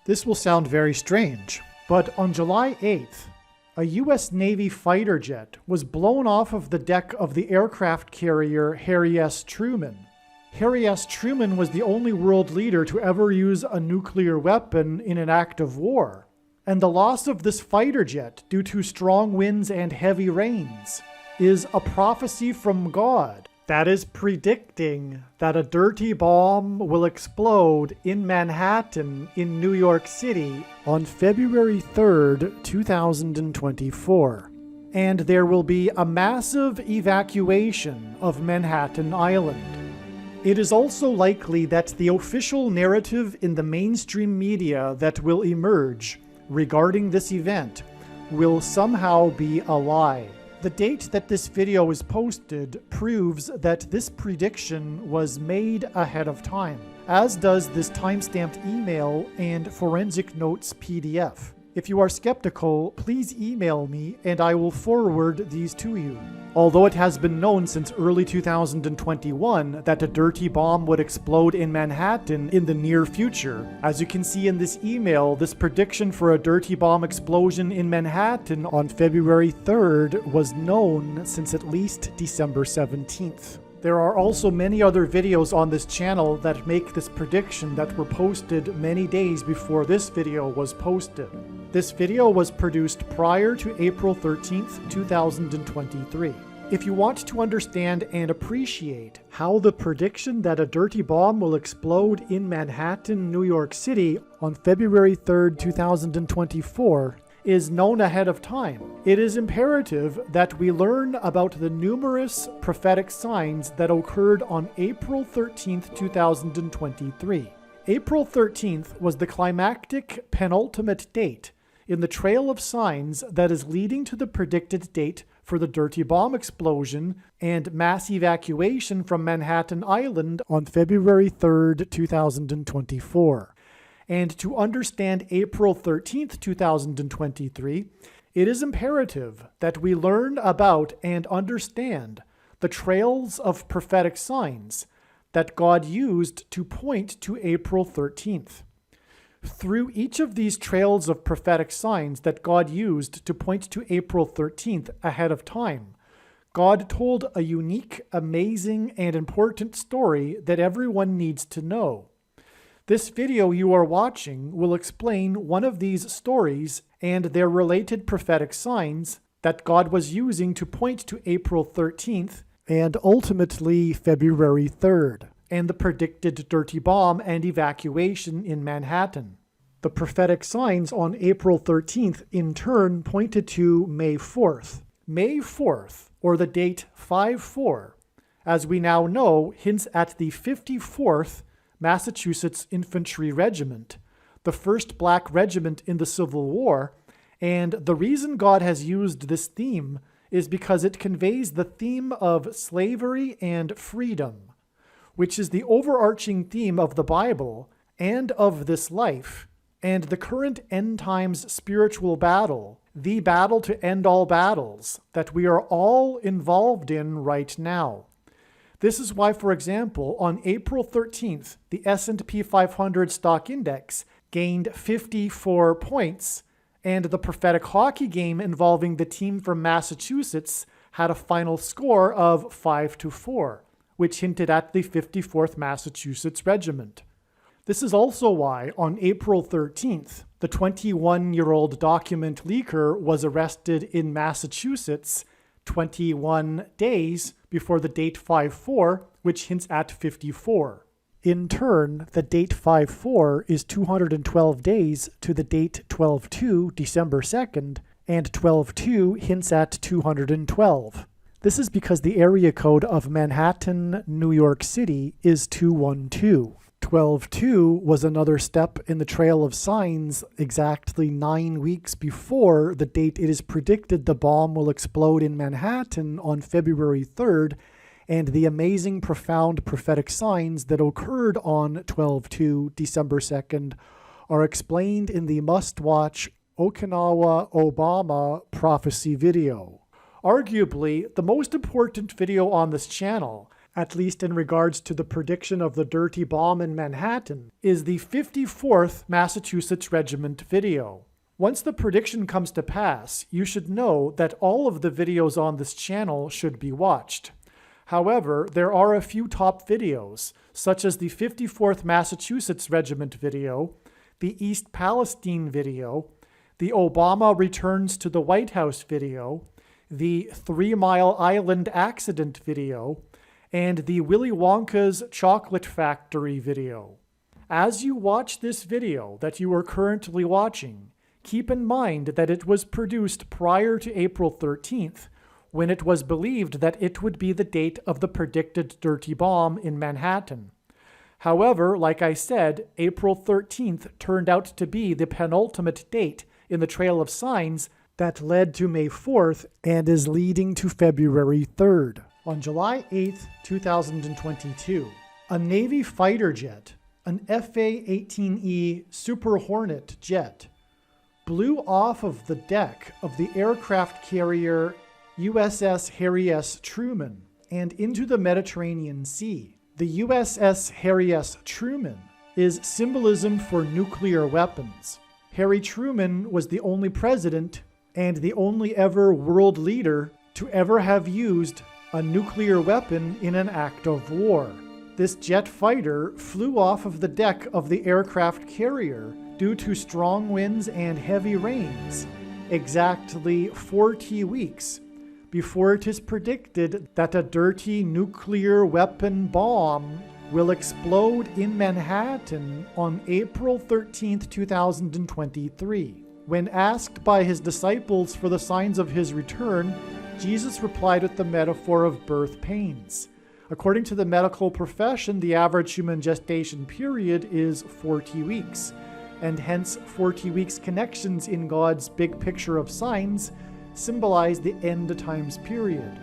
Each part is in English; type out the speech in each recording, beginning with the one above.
This will sound very strange, but on July 8th, a U.S. Navy fighter jet was blown off of the deck of the aircraft carrier Harry S. Truman. Harry S. Truman was the only world leader to ever use a nuclear weapon in an act of war, and the loss of this fighter jet due to strong winds and heavy rains is a prophecy from God that is predicting that a dirty bomb will explode in Manhattan in New York City on February 3rd, 2024. And there will be a massive evacuation of Manhattan Island. It is also likely that the official narrative in the mainstream media that will emerge regarding this event will somehow be a lie. The date that this video is posted proves that this prediction was made ahead of time, as does this timestamped email and forensic notes PDF. If you are skeptical, please email me and I will forward these to you. Although it has been known since early 2021 that a dirty bomb would explode in Manhattan in the near future, as you can see in this email, this prediction for a dirty bomb explosion in Manhattan on February 3rd was known since at least December 17th. There are also many other videos on this channel that make this prediction that were posted many days before this video was posted. This video was produced prior to April 13th, 2023. If you want to understand and appreciate how the prediction that a dirty bomb will explode in Manhattan, New York City on February 3rd, 2024 is known ahead of time, it is imperative that we learn about the numerous prophetic signs that occurred on April 13th, 2023. April 13th was the climactic penultimate date in the trail of signs that is leading to the predicted date for the dirty bomb explosion and mass evacuation from Manhattan Island on February 3rd, 2024. And to understand April 13th, 2023, it is imperative that we learn about and understand the trails of prophetic signs that God used to point to April 13th. Through each of these trails of prophetic signs that God used to point to April 13th ahead of time, God told a unique, amazing, and important story that everyone needs to know. This video you are watching will explain one of these stories and their related prophetic signs that God was using to point to April 13th and ultimately February 3rd, and the predicted dirty bomb and evacuation in Manhattan. The prophetic signs on April 13th in turn pointed to May 4th. May 4th, or the date 5-4, as we now know, hints at the 54th Massachusetts Infantry Regiment, the first black regiment in the Civil War, and the reason God has used this theme is because it conveys the theme of slavery and freedom, which is the overarching theme of the Bible and of this life, and the current end times spiritual battle, the battle to end all battles that we are all involved in right now. This is why, for example, on April 13th, the S&P 500 stock index gained 54 points, and the prophetic hockey game involving the team from Massachusetts had a final score of 5-4, which hinted at the 54th Massachusetts Regiment. This is also why, on April 13th, the 21-year-old document leaker was arrested in Massachusetts 21 days before the date 5-4, which hints at 54. In turn, the date 5-4 is 212 days to the date 12-2, December 2nd, and 12-2 hints at 212. This is because the area code of Manhattan, New York City is 212. 12-2 was another step in the trail of signs exactly 9 weeks before the date it is predicted the bomb will explode in Manhattan on February 3rd, and the amazing, profound prophetic signs that occurred on 12-2, December 2nd, are explained in the must-watch Okinawa Obama prophecy video. Arguably, the most important video on this channel, at least in regards to the prediction of the dirty bomb in Manhattan, is the 54th Massachusetts Regiment video. Once the prediction comes to pass, you should know that all of the videos on this channel should be watched. However, there are a few top videos, such as the 54th Massachusetts Regiment video, the East Palestine video, the Obama Returns to the White House video, the 3 Mile Island accident video, and the Willy Wonka's Chocolate Factory video. As you watch this video that you are currently watching, keep in mind that it was produced prior to April 13th, when it was believed that it would be the date of the predicted dirty bomb in Manhattan. However, like I said, April 13th turned out to be the penultimate date in the trail of signs that led to May 4th and is leading to February 3rd. On July 8th, 2022, a Navy fighter jet, an FA-18E Super Hornet jet, blew off of the deck of the aircraft carrier USS Harry S. Truman and into the Mediterranean Sea. The USS Harry S. Truman is symbolism for nuclear weapons. Harry Truman was the only president and the only ever world leader to ever have used a nuclear weapon in an act of war. This jet fighter flew off of the deck of the aircraft carrier due to strong winds and heavy rains, exactly 40 weeks before it is predicted that a dirty nuclear weapon bomb will explode in Manhattan on April 13, 2023. When asked by his disciples for the signs of his return, Jesus replied with the metaphor of birth pains. According to the medical profession, the average human gestation period is 40 weeks, and hence 40 weeks connections in God's big picture of signs symbolize the end times period.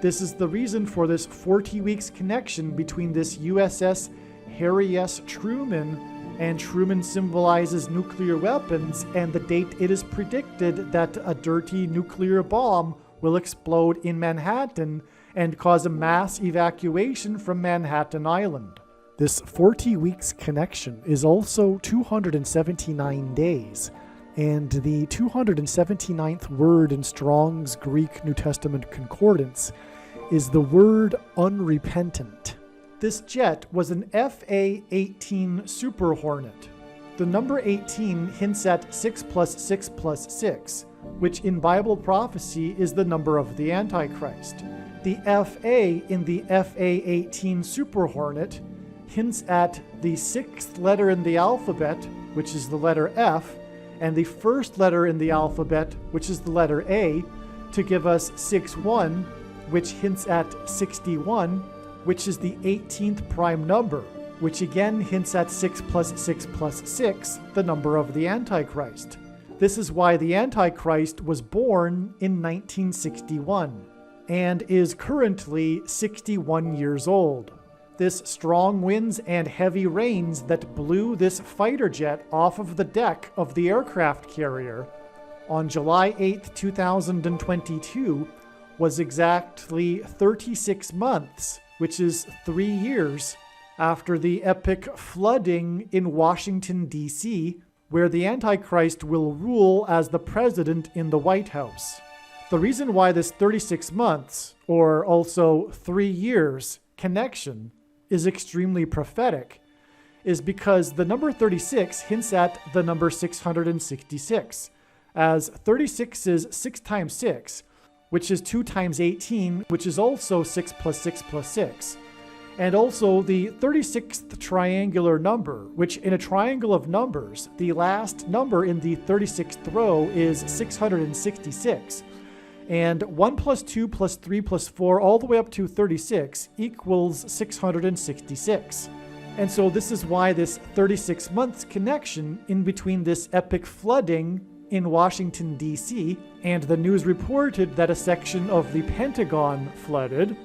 This is the reason for this 40 weeks connection between this USS Harry S. Truman, and Truman symbolizes nuclear weapons, and the date it is predicted that a dirty nuclear bomb will explode in Manhattan and cause a mass evacuation from Manhattan Island. This 40 weeks connection is also 279 days, and the 279th word in Strong's Greek New Testament Concordance is the word unrepentant. This jet was an FA-18 Super Hornet. The number 18 hints at 6 plus 6 plus 6, which in Bible prophecy is the number of the Antichrist. The FA in the FA-18 Super Hornet hints at the 6th letter in the alphabet, which is the letter F, and the first letter in the alphabet, which is the letter A, to give us 6-1, which hints at 61, which is the 18th prime number, which again hints at 6 plus 6 plus 6, the number of the Antichrist. This is why the Antichrist was born in 1961 and is currently 61 years old. This strong winds and heavy rains that blew this fighter jet off of the deck of the aircraft carrier on July 8, 2022 was exactly 36 months, which is 3 years, after the epic flooding in Washington, D.C., where the Antichrist will rule as the president in the White House. The reason why this 36 months, or also 3 years, connection is extremely prophetic is because the number 36 hints at the number 666, as 36 is 6 times 6, which is 2 times 18, which is also 6 plus 6 plus 6. And also the 36th triangular number, which in a triangle of numbers, the last number in the 36th row is 666. And 1 plus 2 plus 3 plus 4 all the way up to 36 equals 666. And so this is why this 36 months connection in between this epic flooding in Washington, D.C., and the news reported that a section of the Pentagon flooded,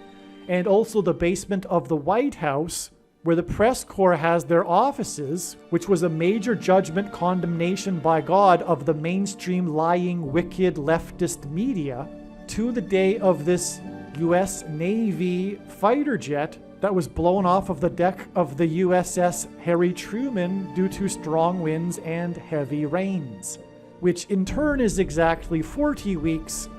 and also the basement of the White House, where the press corps has their offices, which was a major judgment condemnation by God of the mainstream lying, wicked leftist media, to the day of this U.S. Navy fighter jet that was blown off of the deck of the USS Harry Truman due to strong winds and heavy rains, which in turn is exactly 40 weeks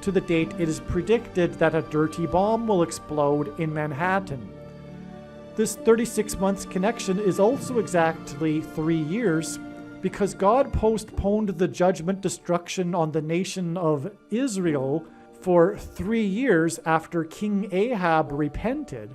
to the date it is predicted that a dirty bomb will explode in Manhattan. This 36 months connection is also exactly 3 years because God postponed the judgment destruction on the nation of Israel for 3 years after King Ahab repented,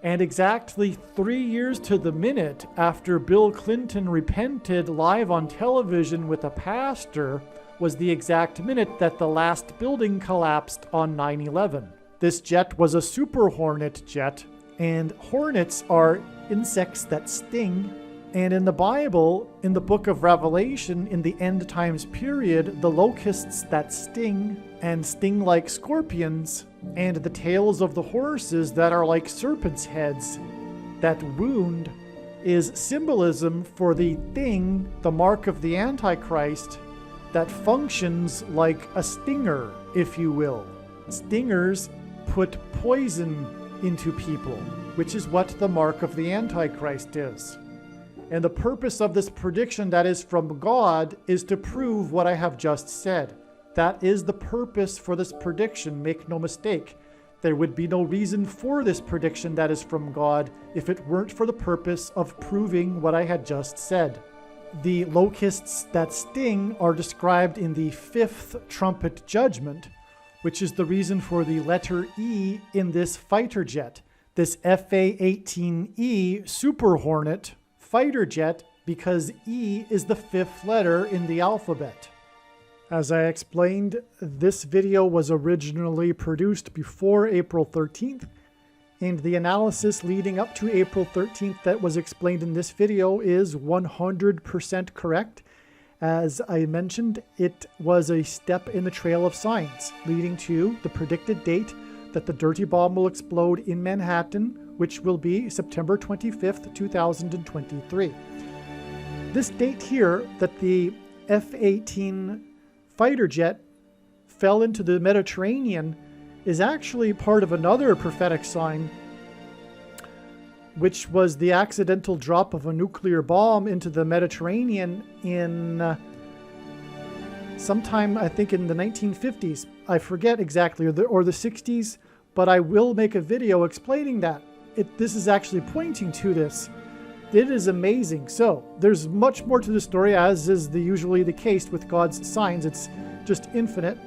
and exactly 3 years to the minute after Bill Clinton repented live on television with a pastor was the exact minute that the last building collapsed on 9/11. This jet was a Super Hornet jet, and hornets are insects that sting. And in the Bible, in the book of Revelation, in the end times period, the locusts that sting and sting like scorpions, and the tails of the horses that are like serpents' heads that wound, is symbolism for the thing, the mark of the Antichrist, that functions like a stinger, if you will. Stingers put poison into people, which is what the mark of the Antichrist is. And the purpose of this prediction that is from God is to prove what I have just said. That is the purpose for this prediction, make no mistake. There would be no reason for this prediction that is from God if it weren't for the purpose of proving what I had just said. The locusts that sting are described in the 5th trumpet judgment, which is the reason for the letter E in this fighter jet, this FA-18E Super Hornet fighter jet, because E is the 5th letter in the alphabet. As I explained, this video was originally produced before April 13th, and the analysis leading up to April 13th that was explained in this video is 100% correct. As I mentioned, it was a step in the trail of signs leading to the predicted date that the dirty bomb will explode in Manhattan, which will be September 25th, 2023. This date here, that the F-18 fighter jet fell into the Mediterranean, is actually part of another prophetic sign, which was the accidental drop of a nuclear bomb into the Mediterranean in sometime, I think, in the 1950s. I forget exactly, or the 60s, but I will make a video explaining that. This is actually pointing to this. It is amazing. So there's much more to the story, as is usually the case with God's signs. It's just infinite.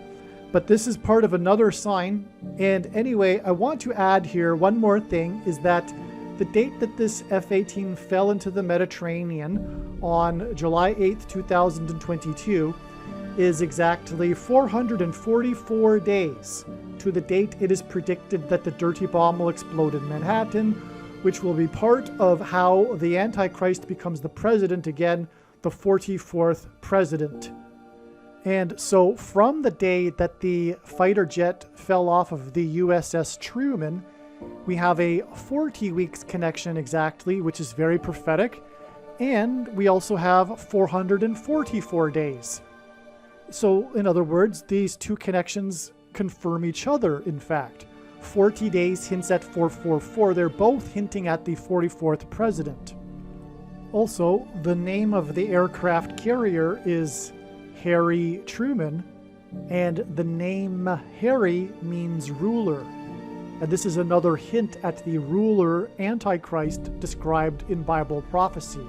But this is part of another sign. And anyway, I want to add here one more thing, is that the date that this F-18 fell into the Mediterranean on July 8th, 2022 is exactly 444 days to the date it is predicted that the dirty bomb will explode in Manhattan, which will be part of how the Antichrist becomes the president again, the 44th president. And so from the day that the fighter jet fell off of the USS Truman, we have a 40 weeks connection exactly, which is very prophetic. And we also have 444 days. So in other words, these two connections confirm each other, in fact. 40 days hints at 444. They're both hinting at the 44th president. Also, the name of the aircraft carrier is Harry Truman, and the name Harry means ruler. And this is another hint at the ruler Antichrist described in Bible prophecy.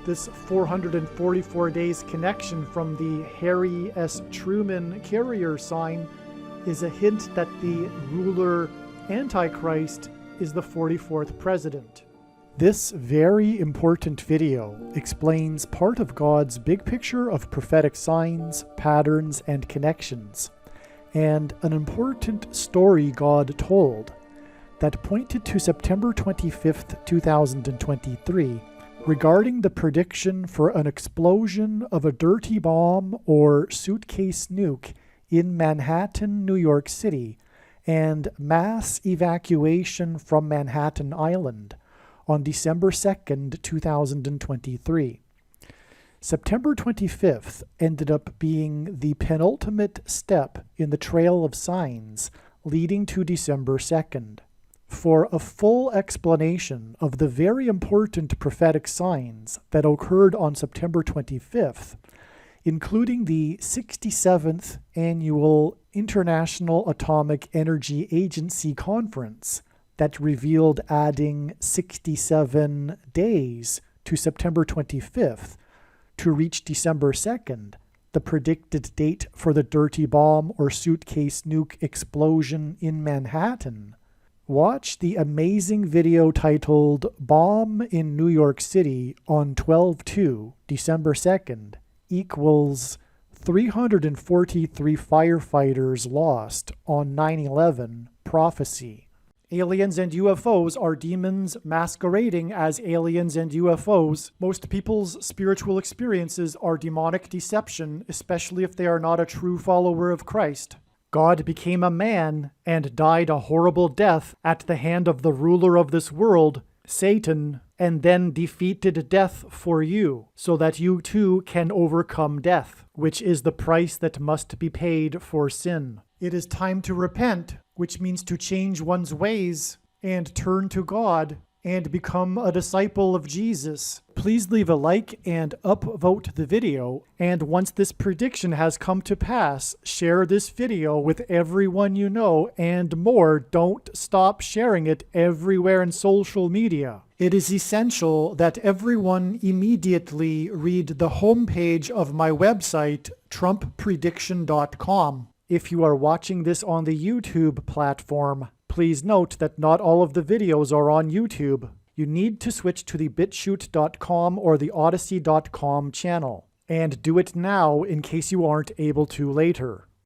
This 444 days connection from the Harry S. Truman carrier sign is a hint that the ruler Antichrist is the 44th president. This very important video explains part of God's big picture of prophetic signs, patterns, and connections, and an important story God told that pointed to September 25th, 2023, regarding the prediction for an explosion of a dirty bomb or suitcase nuke in Manhattan, New York City, and mass evacuation from Manhattan Island on December 2nd, 2023. September 25th ended up being the penultimate step in the trail of signs leading to December 2nd. for a full explanation of the very important prophetic signs that occurred on September 25th, including the 67th Annual International Atomic Energy Agency Conference that revealed adding 67 days to September 25th to reach December 2nd, the predicted date for the dirty bomb or suitcase nuke explosion in Manhattan. Watch the amazing video titled Bomb in New York City on 12/2, December 2nd, equals 343 firefighters lost on 9/11 prophecy. Aliens and UFOs are demons masquerading as aliens and UFOs. Most people's spiritual experiences are demonic deception, especially if they are not a true follower of Christ. God became a man and died a horrible death at the hand of the ruler of this world, Satan, and then defeated death for you, so that you too can overcome death, which is the price that must be paid for sin. It is time to repent, which means to change one's ways and turn to God and become a disciple of Jesus. Please leave a like and upvote the video, and once this prediction has come to pass, share this video with everyone you know, and more, don't stop sharing it everywhere in social media. It is essential that everyone immediately read the homepage of my website, TrumpPrediction.com. If you are watching this on the YouTube platform, please note that not all of the videos are on YouTube. You need to switch to the BitChute.com or the Odyssey.com channel, and do it now in case you aren't able to later.